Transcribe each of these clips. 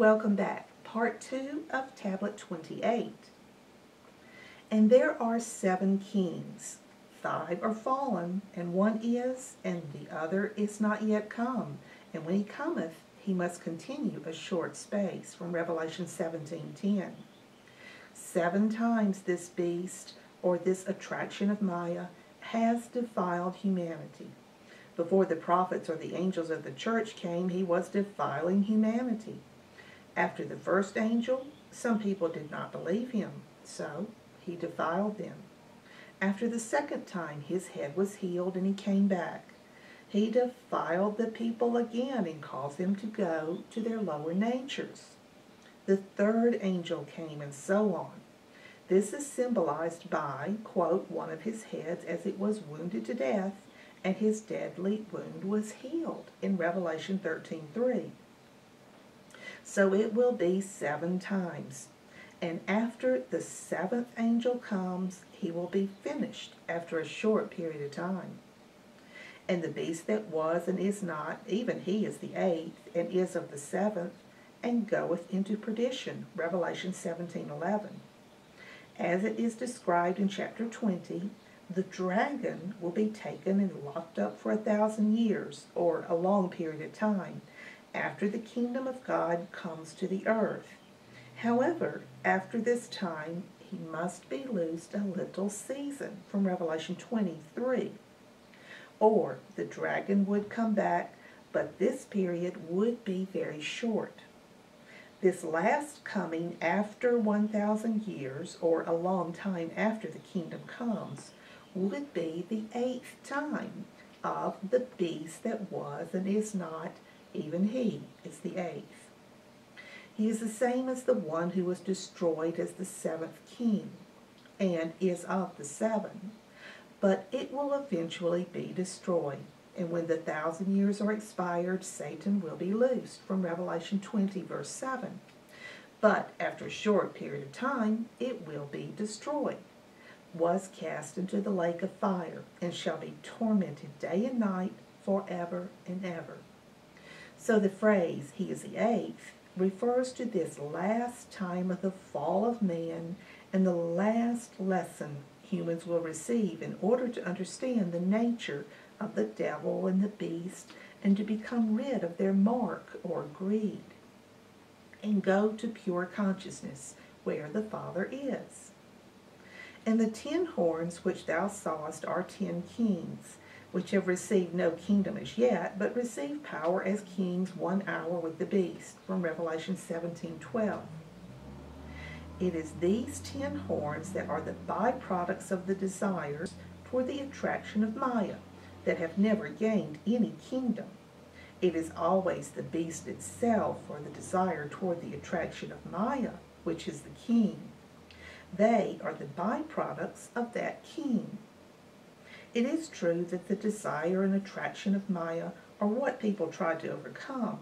Welcome back. Part 2 of Tablet 28. And there are 7 kings. 5 are fallen, and 1 is, and the other is not yet come. And when he cometh, he must continue a short space. From Revelation 17:10. 7 times this beast, or this attraction of Maya, has defiled humanity. Before the prophets or the angels of the church came, he was defiling humanity. After the first angel, some people did not believe him, so he defiled them. After the second time, his head was healed and he came back. He defiled the people again and caused them to go to their lower natures. The third angel came, and so on. This is symbolized by, quote, one of his heads as it was wounded to death, and his deadly wound was healed, in Revelation 13:3. So it will be 7 times. And after the 7th angel comes, he will be finished after a short period of time. And the beast that was and is not, even he is the 8th, and is of the 7th, and goeth into perdition, Revelation 17:11. As it is described in chapter 20, the dragon will be taken and locked up for 1,000 years, or a long period of time, after the kingdom of God comes to the earth. However, after this time, he must be loosed a little season, from Revelation 23. Or the dragon would come back, but this period would be very short. This last coming after 1,000 years, or a long time after the kingdom comes, would be the 8th time of the beast that was and is not, even he is the 8th. He is the same as the one who was destroyed as the 7th king, and is of the 7, but it will eventually be destroyed. And when the 1,000 years are expired, Satan will be loosed, from Revelation 20, verse 7. But after a short period of time, it will be destroyed, was cast into the lake of fire, and shall be tormented day and night forever and ever. So the phrase, he is the 8th, refers to this last time of the fall of man and the last lesson humans will receive in order to understand the nature of the devil and the beast and to become rid of their mark or greed and go to pure consciousness where the Father is. And the 10 horns which thou sawest are 10 kings, which have received no kingdom as yet, but receive power as kings 1 hour with the beast, from Revelation 17:12. It is these 10 horns that are the byproducts of the desires toward the attraction of Maya, that have never gained any kingdom. It is always the beast itself, or the desire toward the attraction of Maya, which is the king. They are the byproducts of that king. It is true that the desire and attraction of Maya are what people try to overcome,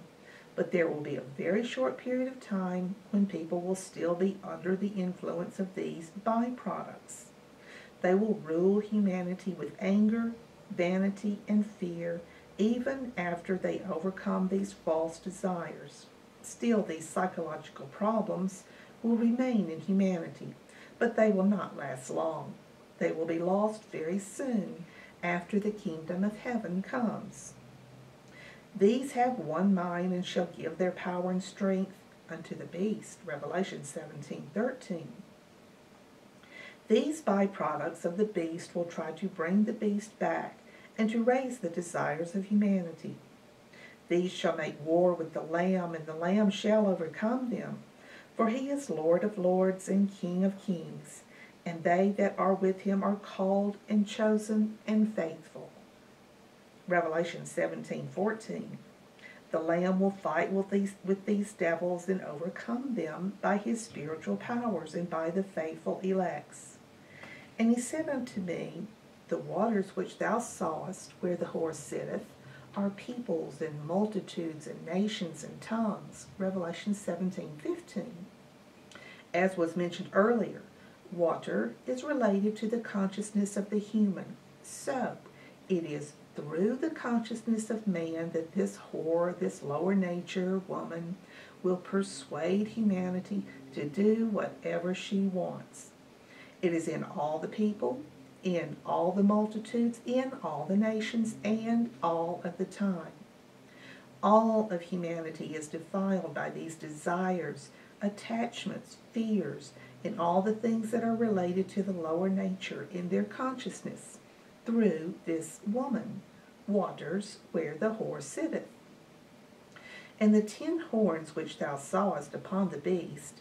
but there will be a very short period of time when people will still be under the influence of these byproducts. They will rule humanity with anger, vanity, and fear, even after they overcome these false desires. Still, these psychological problems will remain in humanity, but they will not last long. They will be lost very soon after the kingdom of heaven comes. These have one mind and shall give their power and strength unto the beast, Revelation 17:13. These byproducts of the beast will try to bring the beast back and to raise the desires of humanity. These shall make war with the Lamb, and the Lamb shall overcome them, for he is Lord of lords and King of kings, and they that are with him are called and chosen and faithful. Revelation 17:14. The Lamb will fight with these devils and overcome them by his spiritual powers and by the faithful elects. And he said unto me, the waters which thou sawest where the horse sitteth are peoples and multitudes and nations and tongues. Revelation 17:15. As was mentioned earlier, water is related to the consciousness of the human. So, it is through the consciousness of man that this whore, this lower nature woman, will persuade humanity to do whatever she wants. It is in all the people, in all the multitudes, in all the nations, and all of the time. All of humanity is defiled by these desires, attachments, fears, and all the things that are related to the lower nature in their consciousness through this woman, waters where the whore sitteth. And the 10 horns which thou sawest upon the beast,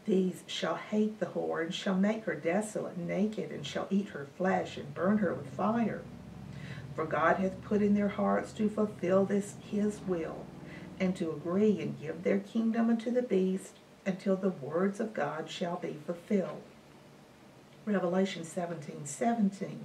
these shall hate the whore, and shall make her desolate and naked, and shall eat her flesh, and burn her with fire. For God hath put in their hearts to fulfill this his will, and to agree and give their kingdom unto the beast, until the words of God shall be fulfilled. Revelation 17:17.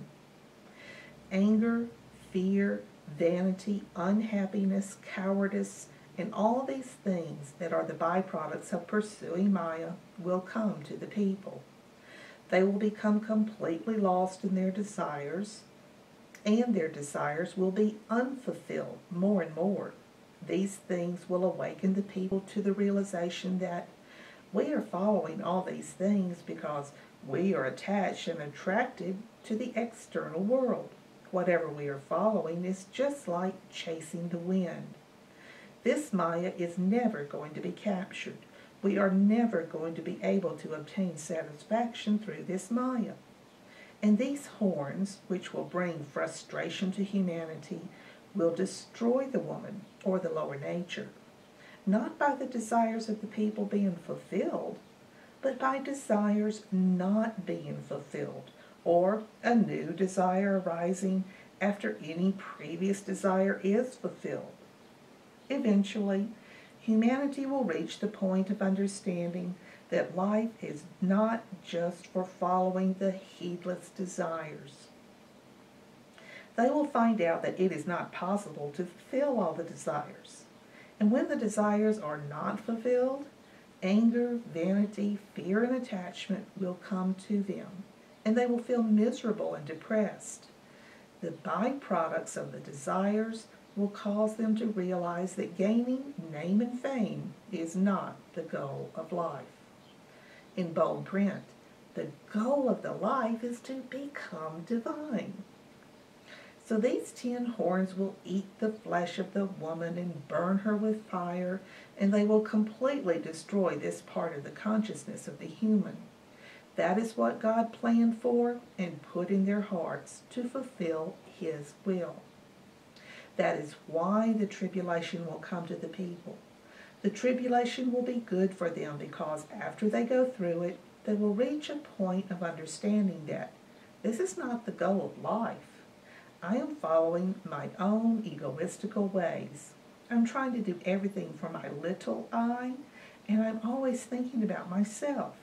Anger, fear, vanity, unhappiness, cowardice, and all these things that are the byproducts of pursuing Maya will come to the people. They will become completely lost in their desires, and their desires will be unfulfilled more and more. These things will awaken the people to the realization that we are following all these things because we are attached and attracted to the external world. Whatever we are following is just like chasing the wind. This Maya is never going to be captured. We are never going to be able to obtain satisfaction through this Maya. And these horns, which will bring frustration to humanity, will destroy the woman or the lower nature, not by the desires of the people being fulfilled, but by desires not being fulfilled, or a new desire arising after any previous desire is fulfilled. Eventually, humanity will reach the point of understanding that life is not just for following the heedless desires. They will find out that it is not possible to fulfill all the desires. And when the desires are not fulfilled, anger, vanity, fear, and attachment will come to them, and they will feel miserable and depressed. The byproducts of the desires will cause them to realize that gaining name and fame is not the goal of life. In bold print, the goal of the life is to become divine. So these 10 horns will eat the flesh of the woman and burn her with fire, and they will completely destroy this part of the consciousness of the human. That is what God planned for and put in their hearts to fulfill his will. That is why the tribulation will come to the people. The tribulation will be good for them because after they go through it, they will reach a point of understanding that this is not the goal of life. I am following my own egoistical ways. I'm trying to do everything for my little I, and I'm always thinking about myself.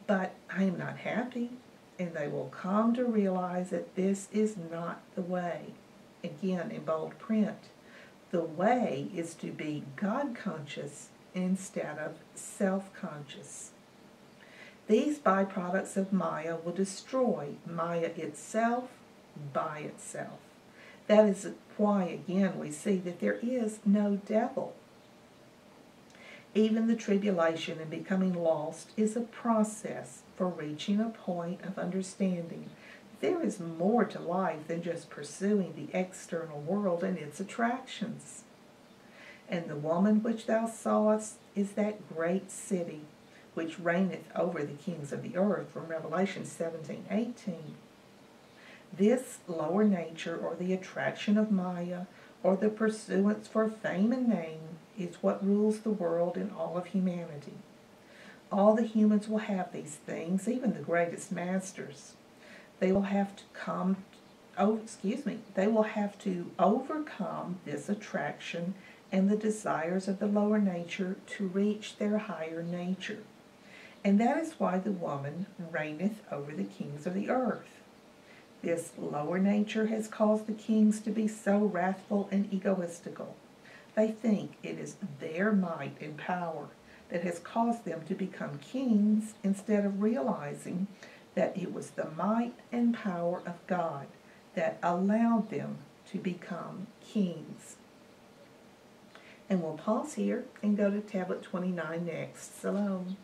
But I am not happy, and they will come to realize that this is not the way. Again, in bold print, the way is to be God-conscious instead of self-conscious. These byproducts of Maya will destroy Maya itself by itself. That is why, again, we see that there is no devil. Even the tribulation and becoming lost is a process for reaching a point of understanding. There is more to life than just pursuing the external world and its attractions. And the woman which thou sawest is that great city, which reigneth over the kings of the earth, from Revelation 17:18. This lower nature, or the attraction of Maya, or the pursuance for fame and name, is what rules the world and all of humanity. All the humans will have these things, even the greatest masters. They will have to they will have to overcome this attraction and the desires of the lower nature to reach their higher nature. And that is why the woman reigneth over the kings of the earth. This lower nature has caused the kings to be so wrathful and egoistical. They think it is their might and power that has caused them to become kings instead of realizing that it was the might and power of God that allowed them to become kings. And we'll pause here and go to tablet 29 next. Shalom.